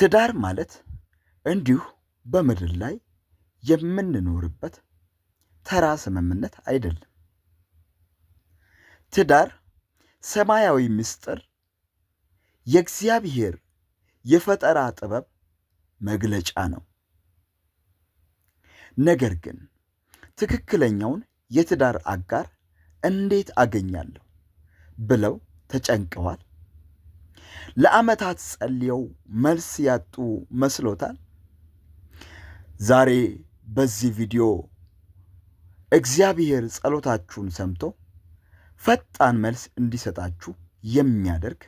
ትዳር ማለት እንዲሁ በምድር ላይ የምንኖርበት ተራ ስምምነት አይደለም። ትዳር ሰማያዊ ምስጢር፣ የእግዚአብሔር የፈጠራ ጥበብ መግለጫ ነው። ነገር ግን ትክክለኛውን የትዳር አጋር እንዴት አገኛለሁ ብለው ተጨንቀዋል? ለዓመታት ጸልየው መልስ ያጡ መስሎታል? ዛሬ በዚህ ቪዲዮ እግዚአብሔር ጸሎታችሁን ሰምቶ ፈጣን መልስ እንዲሰጣችሁ የሚያደርግ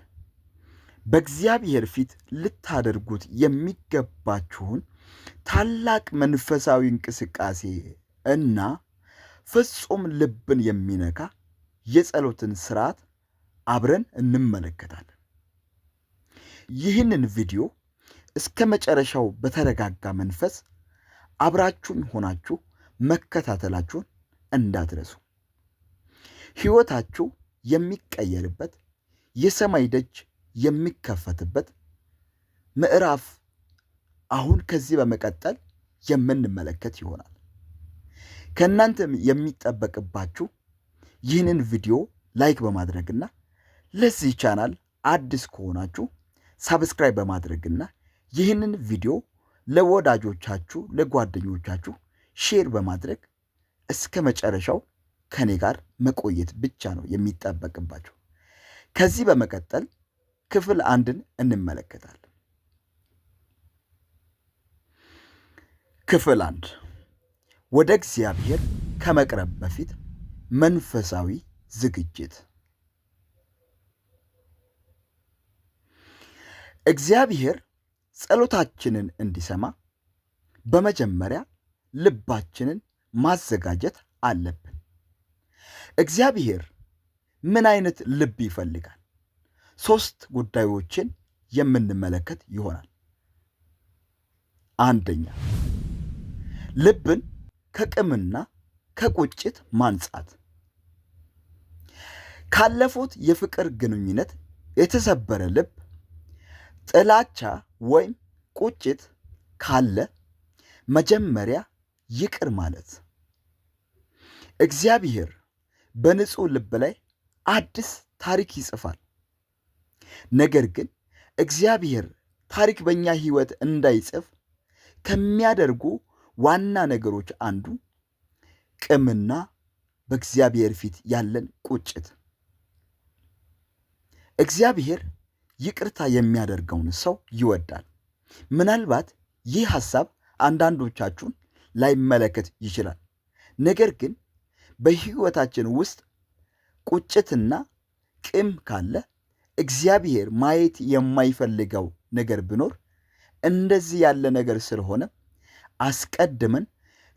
በእግዚአብሔር ፊት ልታደርጉት የሚገባችሁን ታላቅ መንፈሳዊ እንቅስቃሴ እና ፍጹም ልብን የሚነካ የጸሎትን ሥርዓት አብረን እንመለከታለን። ይህንን ቪዲዮ እስከ መጨረሻው በተረጋጋ መንፈስ አብራችሁን ሆናችሁ መከታተላችሁን እንዳትረሱ። ሕይወታችሁ የሚቀየርበት፣ የሰማይ ደጅ የሚከፈትበት ምዕራፍ አሁን ከዚህ በመቀጠል የምንመለከት ይሆናል። ከእናንተም የሚጠበቅባችሁ ይህንን ቪዲዮ ላይክ በማድረግና ለዚህ ቻናል አዲስ ከሆናችሁ ሳብስክራይብ በማድረግና ይህንን ቪዲዮ ለወዳጆቻችሁ ለጓደኞቻችሁ ሼር በማድረግ እስከ መጨረሻው ከኔ ጋር መቆየት ብቻ ነው የሚጠበቅባችሁ። ከዚህ በመቀጠል ክፍል 1ን እንመለከታለን። ክፍል 1 ወደ እግዚአብሔር ከመቅረብ በፊት መንፈሳዊ ዝግጅት። እግዚአብሔር ጸሎታችንን እንዲሰማ በመጀመሪያ ልባችንን ማዘጋጀት አለብን። እግዚአብሔር ምን አይነት ልብ ይፈልጋል? 3 ጉዳዮችን የምንመለከት ይሆናል። አንደኛ፣ ልብን ከቂምና ከቁጭት ማንጻት። ካለፉት የፍቅር ግንኙነት የተሰበረ ልብ፣ ጥላቻ ወይም ቁጭት ካለ መጀመሪያ ይቅር ማለት። እግዚአብሔር በንጹህ ልብ ላይ አዲስ ታሪክ ይጽፋል። ነገር ግን እግዚአብሔር ታሪክ በእኛ ሕይወት እንዳይጽፍ ከሚያደርጉ ዋና ነገሮች አንዱ ቂምና በእግዚአብሔር ፊት ያለን ቁጭት። እግዚአብሔር ይቅርታ የሚያደርገውን ሰው ይወዳል። ምናልባት ይህ ሐሳብ አንዳንዶቻችሁን ላይመለከት ይችላል። ነገር ግን በሕይወታችን ውስጥ ቁጭትና ቂም ካለ እግዚአብሔር ማየት የማይፈልገው ነገር ቢኖር እንደዚህ ያለ ነገር ስለሆነ አስቀድመን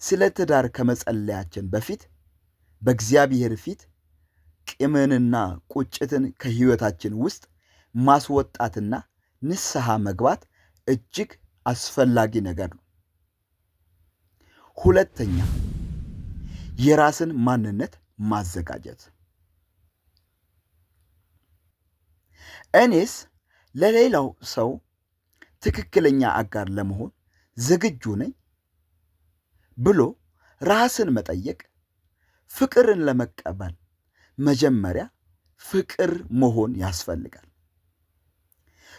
ስለ ትዳር ከመጸለያችን በፊት በእግዚአብሔር ፊት ቂምንና ቁጭትን ከሕይወታችን ውስጥ ማስወጣትና ንስሐ መግባት እጅግ አስፈላጊ ነገር ነው። ሁለተኛ፣ የራስን ማንነት ማዘጋጀት። እኔስ ለሌላው ሰው ትክክለኛ አጋር ለመሆን ዝግጁ ነኝ ብሎ ራስን መጠየቅ። ፍቅርን ለመቀበል መጀመሪያ ፍቅር መሆን ያስፈልጋል።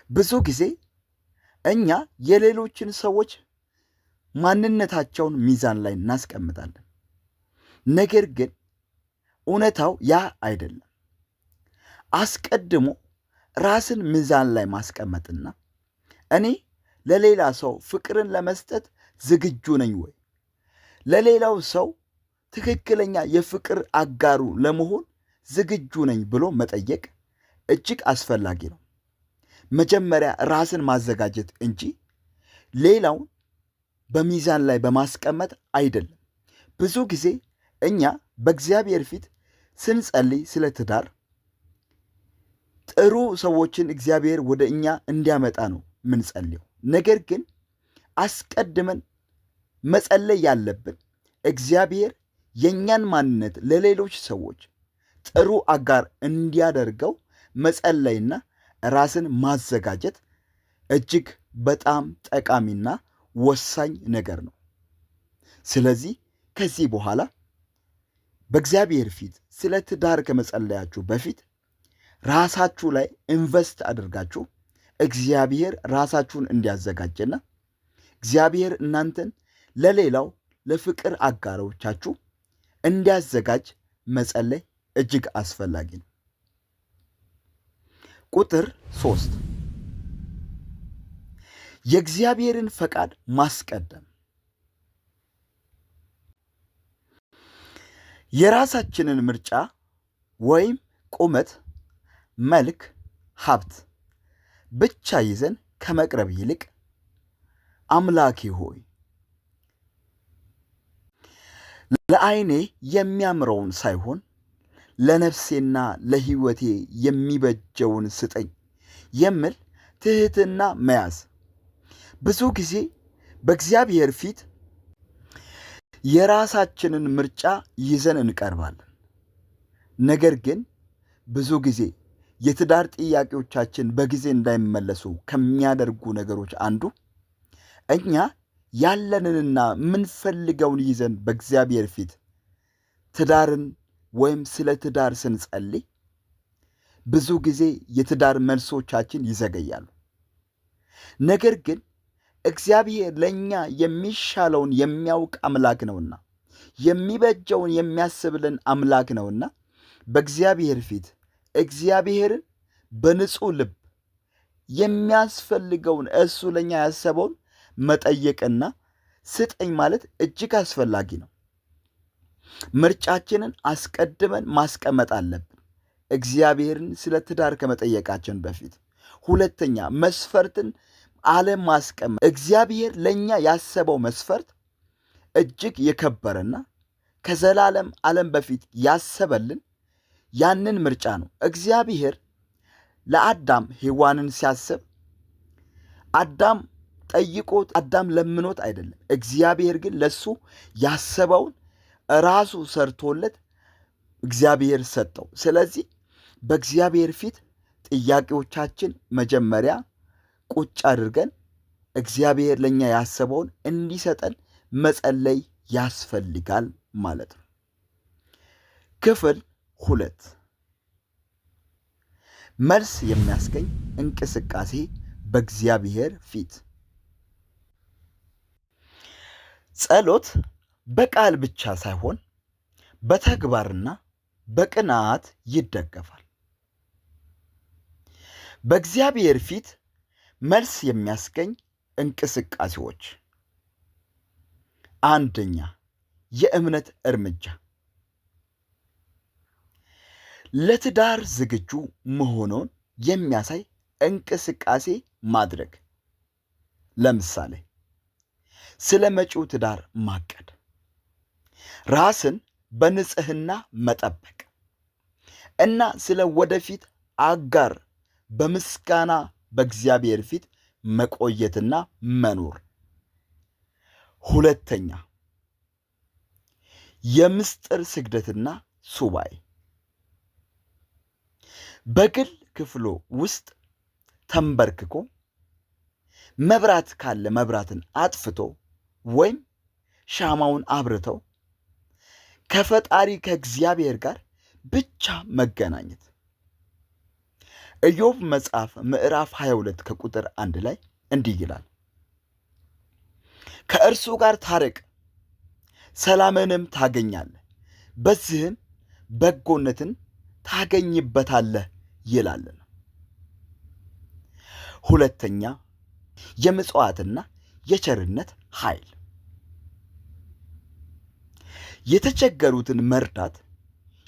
ብዙ ጊዜ እኛ የሌሎችን ሰዎች ማንነታቸውን ሚዛን ላይ እናስቀምጣለን። ነገር ግን እውነታው ያ አይደለም። አስቀድሞ ራስን ሚዛን ላይ ማስቀመጥና እኔ ለሌላ ሰው ፍቅርን ለመስጠት ዝግጁ ነኝ ወይ፣ ለሌላው ሰው ትክክለኛ የፍቅር አጋሩ ለመሆን ዝግጁ ነኝ ብሎ መጠየቅ እጅግ አስፈላጊ ነው። መጀመሪያ ራስን ማዘጋጀት እንጂ ሌላውን በሚዛን ላይ በማስቀመጥ አይደለም። ብዙ ጊዜ እኛ በእግዚአብሔር ፊት ስንጸልይ ስለ ትዳር ጥሩ ሰዎችን እግዚአብሔር ወደ እኛ እንዲያመጣ ነው ምንጸልየው። ነገር ግን አስቀድመን መጸለይ ያለብን እግዚአብሔር የእኛን ማንነት ለሌሎች ሰዎች ጥሩ አጋር እንዲያደርገው መጸለይና ራስን ማዘጋጀት እጅግ በጣም ጠቃሚና ወሳኝ ነገር ነው። ስለዚህ ከዚህ በኋላ በእግዚአብሔር ፊት ስለ ትዳር ከመጸለያችሁ በፊት ራሳችሁ ላይ ኢንቨስት አድርጋችሁ እግዚአብሔር ራሳችሁን እንዲያዘጋጅና እግዚአብሔር እናንተን ለሌላው ለፍቅር አጋሮቻችሁ እንዲያዘጋጅ መጸለይ እጅግ አስፈላጊ ነው። ቁጥር 3 የእግዚአብሔርን ፈቃድ ማስቀደም። የራሳችንን ምርጫ ወይም ቁመት፣ መልክ፣ ሀብት ብቻ ይዘን ከመቅረብ ይልቅ አምላኬ ሆይ ለዓይኔ የሚያምረውን ሳይሆን ለነፍሴና ለሕይወቴ የሚበጀውን ስጠኝ የሚል ትሕትና መያዝ። ብዙ ጊዜ በእግዚአብሔር ፊት የራሳችንን ምርጫ ይዘን እንቀርባለን። ነገር ግን ብዙ ጊዜ የትዳር ጥያቄዎቻችን በጊዜ እንዳይመለሱ ከሚያደርጉ ነገሮች አንዱ እኛ ያለንንና ምንፈልገውን ይዘን በእግዚአብሔር ፊት ትዳርን ወይም ስለ ትዳር ስንጸልይ ብዙ ጊዜ የትዳር መልሶቻችን ይዘገያሉ። ነገር ግን እግዚአብሔር ለእኛ የሚሻለውን የሚያውቅ አምላክ ነውና የሚበጀውን የሚያስብልን አምላክ ነውና በእግዚአብሔር ፊት እግዚአብሔርን በንጹሕ ልብ የሚያስፈልገውን እሱ ለእኛ ያሰበውን መጠየቅና ስጠኝ ማለት እጅግ አስፈላጊ ነው። ምርጫችንን አስቀድመን ማስቀመጥ አለብን እግዚአብሔርን ስለ ትዳር ከመጠየቃችን በፊት። ሁለተኛ መስፈርትን አለማስቀመጥ። እግዚአብሔር ለእኛ ያሰበው መስፈርት እጅግ የከበረና ከዘላለም ዓለም በፊት ያሰበልን ያንን ምርጫ ነው። እግዚአብሔር ለአዳም ሔዋንን ሲያስብ አዳም ጠይቆት አዳም ለምኖት አይደለም። እግዚአብሔር ግን ለሱ ያሰበውን ራሱ ሰርቶለት እግዚአብሔር ሰጠው። ስለዚህ በእግዚአብሔር ፊት ጥያቄዎቻችን መጀመሪያ ቁጭ አድርገን እግዚአብሔር ለእኛ ያሰበውን እንዲሰጠን መጸለይ ያስፈልጋል ማለት ነው። ክፍል 2 መልስ የሚያስገኝ እንቅስቃሴ በእግዚአብሔር ፊት። ጸሎት በቃል ብቻ ሳይሆን በተግባርና በቅንዓት ይደገፋል። በእግዚአብሔር ፊት መልስ የሚያስገኝ እንቅስቃሴዎች። አንደኛ፣ የእምነት እርምጃ። ለትዳር ዝግጁ መሆኑን የሚያሳይ እንቅስቃሴ ማድረግ። ለምሳሌ ስለ መጪው ትዳር ማቀድ፣ ራስን በንጽህና መጠበቅ እና ስለ ወደፊት አጋር በምስጋና በእግዚአብሔር ፊት መቆየትና መኖር። ሁለተኛ፣ የምስጢር ስግደትና ሱባኤ። በግል ክፍሎ ውስጥ ተንበርክኮ መብራት ካለ መብራትን አጥፍቶ ወይም ሻማውን አብርተው ከፈጣሪ ከእግዚአብሔር ጋር ብቻ መገናኘት። ኢዮብ መጽሐፍ ምዕራፍ 22 ከቁጥር 1 ላይ እንዲህ ይላል፣ ከእርሱ ጋር ታረቅ፣ ሰላምንም ታገኛለህ፣ በዚህም በጎነትን ታገኝበታለህ ይላልና። ሁለተኛ፣ የምጽዋትና የቸርነት ኃይል። የተቸገሩትን መርዳት፣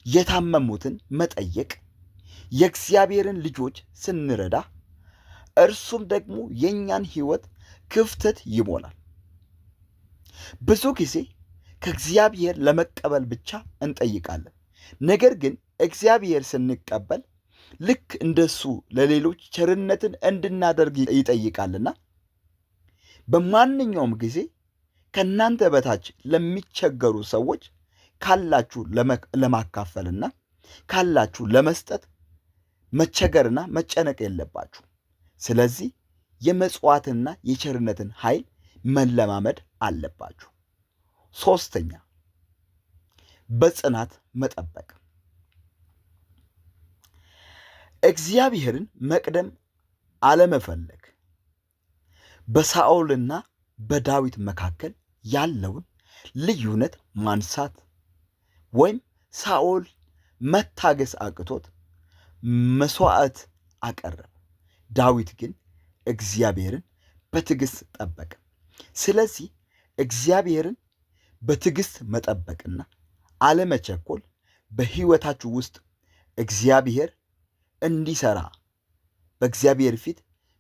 የታመሙትን መጠየቅ። የእግዚአብሔርን ልጆች ስንረዳ እርሱም ደግሞ የእኛን ሕይወት ክፍተት ይሞላል። ብዙ ጊዜ ከእግዚአብሔር ለመቀበል ብቻ እንጠይቃለን። ነገር ግን እግዚአብሔር ስንቀበል ልክ እንደሱ ለሌሎች ቸርነትን እንድናደርግ ይጠይቃልና በማንኛውም ጊዜ ከእናንተ በታች ለሚቸገሩ ሰዎች ካላችሁ ለማካፈልና ካላችሁ ለመስጠት መቸገርና መጨነቅ የለባችሁ። ስለዚህ የመጽዋዕትና የቸርነትን ኃይል መለማመድ አለባችሁ። 3ኛ በጽናት መጠበቅ። እግዚአብሔርን መቅደም አለመፈለግ በሳኦልና በዳዊት መካከል ያለውን ልዩነት ማንሳት ወይም ሳኦል መታገስ አቅቶት መስዋዕት አቀረበ፣ ዳዊት ግን እግዚአብሔርን በትዕግስት ጠበቀ። ስለዚህ እግዚአብሔርን በትዕግስት መጠበቅና አለመቸኮል በሕይወታችሁ ውስጥ እግዚአብሔር እንዲሰራ በእግዚአብሔር ፊት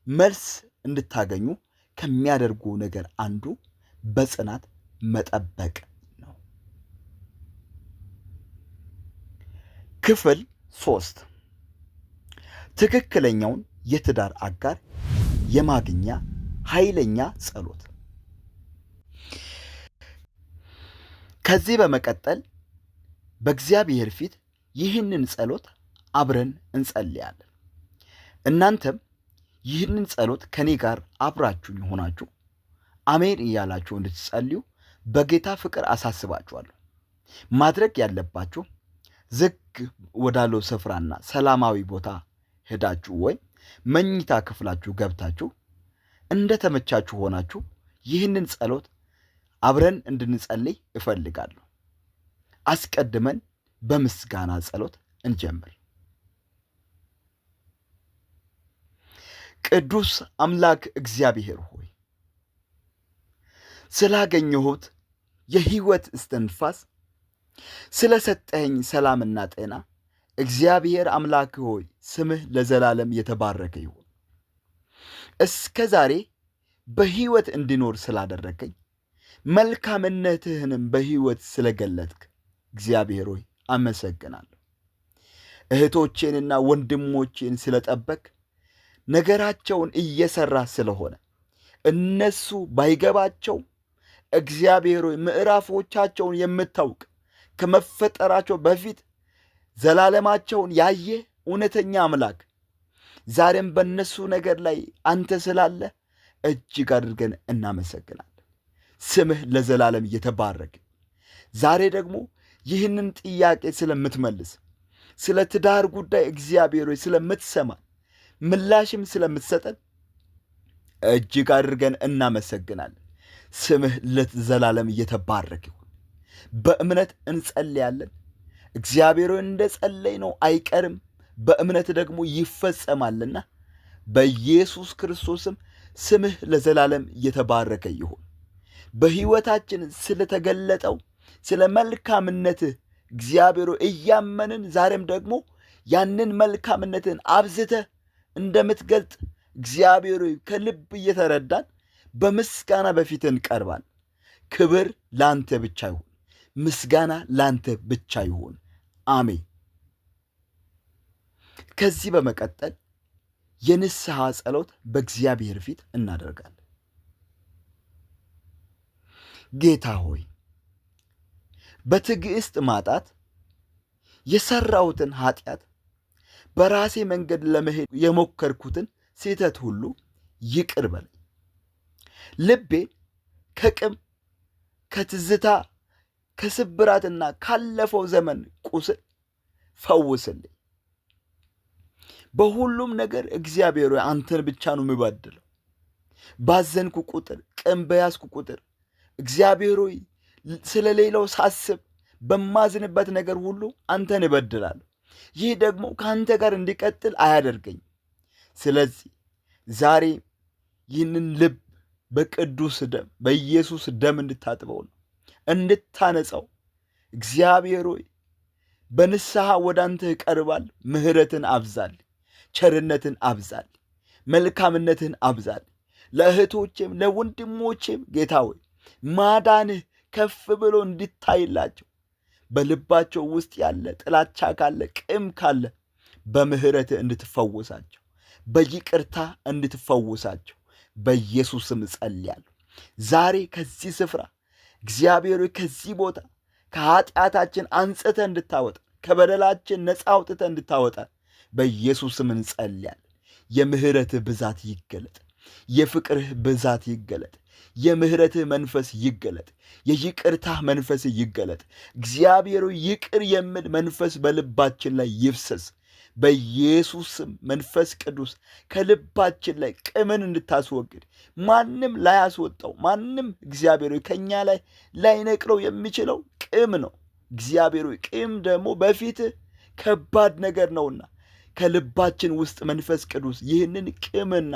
መልስ እንድታገኙ ከሚያደርጉ ነገር አንዱ በጽናት መጠበቅ ነው። ክፍል 3 ትክክለኛውን የትዳር አጋር የማግኛ ኃይለኛ ጸሎት። ከዚህ በመቀጠል በእግዚአብሔር ፊት ይህንን ጸሎት አብረን እንጸልያለን። እናንተም ይህንን ጸሎት ከኔ ጋር አብራችሁ ሆናችሁ አሜን እያላችሁ እንድትጸልዩ በጌታ ፍቅር አሳስባችኋለሁ። ማድረግ ያለባችሁ ዝግ ወዳለው ስፍራና ሰላማዊ ቦታ ሄዳችሁ ወይም መኝታ ክፍላችሁ ገብታችሁ እንደተመቻችሁ ሆናችሁ ይህንን ጸሎት አብረን እንድንጸልይ እፈልጋለሁ። አስቀድመን በምስጋና ጸሎት እንጀምር። ቅዱስ አምላክ እግዚአብሔር ሆይ ስላገኘሁት የሕይወት እስትንፋስ ስለሰጠኸኝ ሰላምና ጤና እግዚአብሔር አምላክ ሆይ ስምህ ለዘላለም የተባረከ ይሁን። እስከ ዛሬ በሕይወት እንድኖር ስላደረገኝ መልካምነትህንም በሕይወት ስለገለጥክ እግዚአብሔር ሆይ አመሰግናለሁ። እህቶቼንና ወንድሞቼን ስለጠበቅ ነገራቸውን እየሰራ ስለሆነ እነሱ ባይገባቸው እግዚአብሔር ሆይ ምዕራፎቻቸውን የምታውቅ ከመፈጠራቸው በፊት ዘላለማቸውን ያየ እውነተኛ አምላክ ዛሬም በእነሱ ነገር ላይ አንተ ስላለ እጅግ አድርገን እናመሰግናለን። ስምህ ለዘላለም እየተባረከ። ዛሬ ደግሞ ይህንን ጥያቄ ስለምትመልስ ስለ ትዳር ጉዳይ እግዚአብሔር ሆይ ስለምትሰማን ምላሽም ስለምትሰጠን እጅግ አድርገን እናመሰግናለን። ስምህ ለዘላለም እየተባረከ ይሁን። በእምነት እንጸልያለን። እግዚአብሔር ሆይ እንደ ጸለይ ነው አይቀርም፣ በእምነት ደግሞ ይፈጸማልና በኢየሱስ ክርስቶስም ስምህ ለዘላለም እየተባረከ ይሁን። በሕይወታችን ስለተገለጠው ስለ መልካምነትህ እግዚአብሔር እያመንን ዛሬም ደግሞ ያንን መልካምነትን አብዝተህ እንደምትገልጥ እግዚአብሔር ከልብ እየተረዳን በምስጋና በፊት እንቀርባል። ክብር ላንተ ብቻ ይሁን፣ ምስጋና ላንተ ብቻ ይሁን። አሜን። ከዚህ በመቀጠል የንስሐ ጸሎት በእግዚአብሔር ፊት እናደርጋለን። ጌታ ሆይ በትዕግስት ማጣት የሰራሁትን ኃጢአት በራሴ መንገድ ለመሄድ የሞከርኩትን ስህተት ሁሉ ይቅር በለኝ። ልቤን ከቅም ከትዝታ ከስብራትና ካለፈው ዘመን ቁስል ፈውስልኝ። በሁሉም ነገር እግዚአብሔር ሆይ አንተን ብቻ ነው የምበድለው። ባዘንኩ ቁጥር ቅም በያዝኩ ቁጥር እግዚአብሔር ሆይ ስለሌላው ሳስብ በማዝንበት ነገር ሁሉ አንተን እበድላለሁ። ይህ ደግሞ ከአንተ ጋር እንዲቀጥል አያደርገኝም። ስለዚህ ዛሬ ይህንን ልብ በቅዱስ ደም በኢየሱስ ደም እንድታጥበው ነው እንድታነጻው። እግዚአብሔር ሆይ በንስሐ ወደ አንተ እቀርባለሁ። ምሕረትን አብዛል፣ ቸርነትን አብዛል፣ መልካምነትን አብዛል። ለእህቶቼም ለወንድሞቼም ጌታ ሆይ ማዳንህ ከፍ ብሎ እንዲታይላቸው በልባቸው ውስጥ ያለ ጥላቻ ካለ ቅም ካለ በምሕረትህ እንድትፈውሳቸው በይቅርታ እንድትፈውሳቸው በኢየሱስም እጸልያለሁ። ዛሬ ከዚህ ስፍራ እግዚአብሔር ከዚህ ቦታ ከኃጢአታችን አንጽተህ እንድታወጣ ከበደላችን ነፃ አውጥተህ እንድታወጣ በኢየሱስም እንጸልያለን። የምሕረትህ ብዛት ይገለጥ፣ የፍቅርህ ብዛት ይገለጥ። የምህረትህ መንፈስ ይገለጥ። የይቅርታህ መንፈስ ይገለጥ። እግዚአብሔር ይቅር የሚል መንፈስ በልባችን ላይ ይፍሰስ። በኢየሱስ ስም መንፈስ ቅዱስ ከልባችን ላይ ቂምን እንድታስወግድ፣ ማንም ላያስወጣው፣ ማንም እግዚአብሔር ከኛ ላይ ላይነቅለው የሚችለው ቂም ነው። እግዚአብሔር ቂም ደግሞ በፊትህ ከባድ ነገር ነውና ከልባችን ውስጥ መንፈስ ቅዱስ ይህንን ቂምና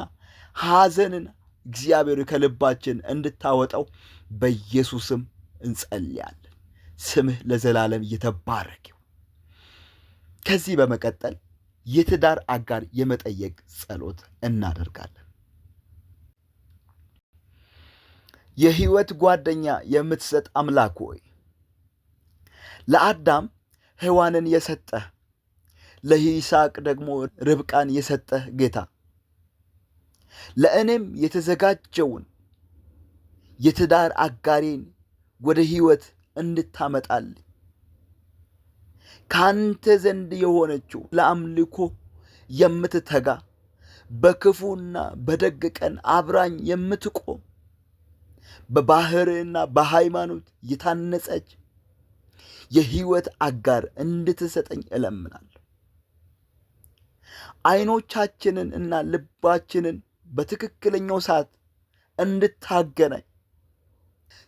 ሐዘንን እግዚአብሔር ከልባችን እንድታወጣው በኢየሱስም እንጸልያለን። ስምህ ለዘላለም የተባረከ ይሁን። ከዚህ በመቀጠል የትዳር አጋር የመጠየቅ ጸሎት እናደርጋለን። የሕይወት ጓደኛ የምትሰጥ አምላክ ሆይ ለአዳም ሔዋንን የሰጠህ ለይስሐቅ ደግሞ ርብቃን የሰጠህ ጌታ ለእኔም የተዘጋጀውን የትዳር አጋሬን ወደ ሕይወት እንድታመጣልኝ ካንተ ዘንድ የሆነችው ለአምልኮ የምትተጋ በክፉና በደግ ቀን አብራኝ የምትቆም በባህርና በሃይማኖት የታነጸች የሕይወት አጋር እንድትሰጠኝ እለምናለሁ። ዓይኖቻችንን እና ልባችንን በትክክለኛው ሰዓት እንድታገናኝ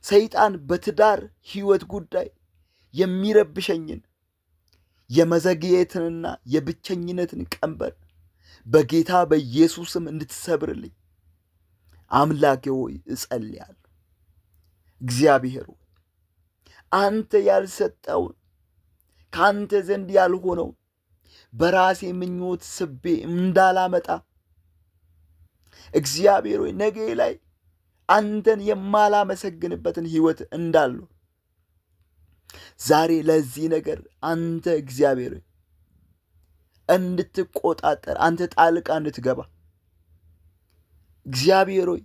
ሰይጣን በትዳር ሕይወት ጉዳይ የሚረብሸኝን የመዘግየትንና የብቸኝነትን ቀንበር በጌታ በኢየሱስም እንድትሰብርልኝ አምላኬ ሆይ እጸልያለሁ። እግዚአብሔር ሆይ አንተ ያልሰጠውን ከአንተ ዘንድ ያልሆነውን በራሴ ምኞት ስቤ እንዳላመጣ እግዚአብሔር ሆይ ነገ ላይ አንተን የማላመሰግንበትን ሕይወት እንዳለው ዛሬ ለዚህ ነገር አንተ እግዚአብሔር ሆይ እንድትቆጣጠር፣ አንተ ጣልቃ እንድትገባ እግዚአብሔር ሆይ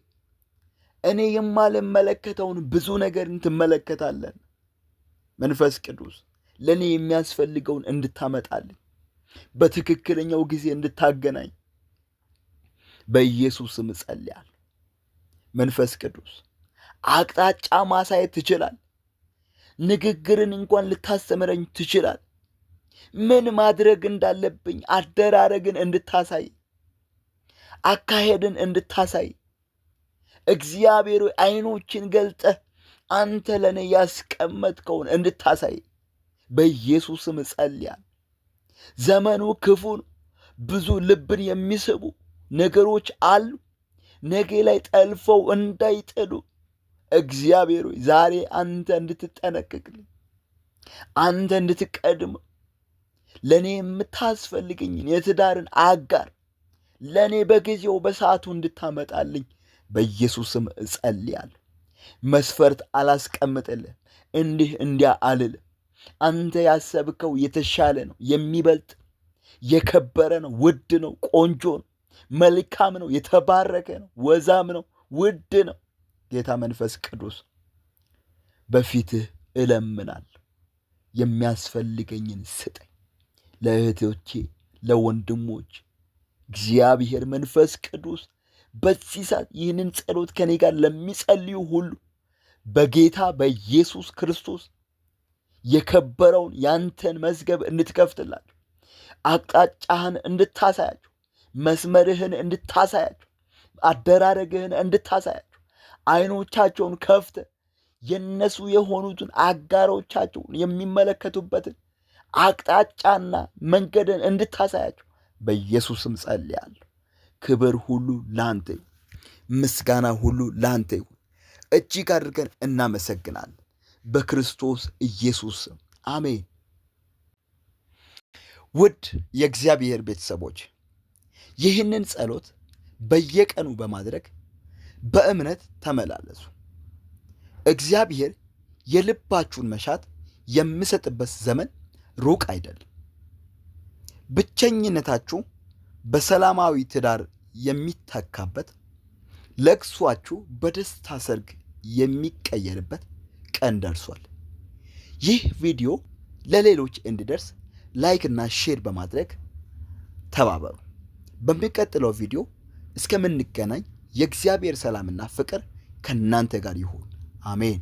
እኔ የማልመለከተውን ብዙ ነገር ትመለከታለን። መንፈስ ቅዱስ ለእኔ የሚያስፈልገውን እንድታመጣልኝ በትክክለኛው ጊዜ እንድታገናኝ በኢየሱስ ስም እጸልያለሁ። መንፈስ ቅዱስ አቅጣጫ ማሳየት ትችላል። ንግግርን እንኳን ልታስተምረኝ ትችላል። ምን ማድረግ እንዳለብኝ አደራረግን እንድታሳይ፣ አካሄድን እንድታሳይ እግዚአብሔር ዓይኖችን ገልጠህ አንተ ለእኔ ያስቀመጥከውን እንድታሳይ በኢየሱስ ስም እጸልያለሁ። ዘመኑ ክፉ ነው። ብዙ ልብን የሚስቡ ነገሮች አሉ። ነገ ላይ ጠልፈው እንዳይጥሉ እግዚአብሔር ሆይ ዛሬ አንተ እንድትጠነቀቅልኝ፣ አንተ እንድትቀድም ለእኔ የምታስፈልገኝን የትዳርን አጋር ለእኔ በጊዜው በሰዓቱ እንድታመጣልኝ በኢየሱስም እጸልያለሁ። መስፈርት አላስቀምጥልህ፣ እንዲህ እንዲያ አልልም። አንተ ያሰብከው የተሻለ ነው፣ የሚበልጥ የከበረ ነው፣ ውድ ነው፣ ቆንጆ ነው፣ መልካም ነው፣ የተባረከ ነው፣ ወዛም ነው፣ ውድ ነው። ጌታ መንፈስ ቅዱስ በፊትህ እለምናለሁ። የሚያስፈልገኝን ስጠኝ። ለእህቶቼ ለወንድሞች እግዚአብሔር መንፈስ ቅዱስ በዚህ ሰዓት ይህንን ጸሎት ከኔ ጋር ለሚጸልዩ ሁሉ በጌታ በኢየሱስ ክርስቶስ የከበረውን ያንተን መዝገብ እንድትከፍትላቸው፣ አቅጣጫህን እንድታሳያቸው፣ መስመርህን እንድታሳያቸው፣ አደራረግህን እንድታሳያቸው፣ ዓይኖቻቸውን ከፍተ የነሱ የሆኑትን አጋሮቻቸውን የሚመለከቱበትን አቅጣጫና መንገድን እንድታሳያቸው በኢየሱስም ጸልያለሁ። ክብር ሁሉ ላንተ ይሁን፣ ምስጋና ሁሉ ላንተ ይሁን። እጅግ አድርገን እናመሰግናለን በክርስቶስ ኢየሱስ ስም አሜን። ውድ የእግዚአብሔር ቤተሰቦች ይህንን ጸሎት በየቀኑ በማድረግ በእምነት ተመላለሱ። እግዚአብሔር የልባችሁን መሻት የሚሰጥበት ዘመን ሩቅ አይደለም። ብቸኝነታችሁ በሰላማዊ ትዳር የሚተካበት፣ ለቅሷችሁ በደስታ ሰርግ የሚቀየርበት ቀን ደርሷል። ይህ ቪዲዮ ለሌሎች እንዲደርስ ላይክ እና ሼር በማድረግ ተባበሩ። በሚቀጥለው ቪዲዮ እስከምንገናኝ የእግዚአብሔር ሰላምና ፍቅር ከእናንተ ጋር ይሁን። አሜን።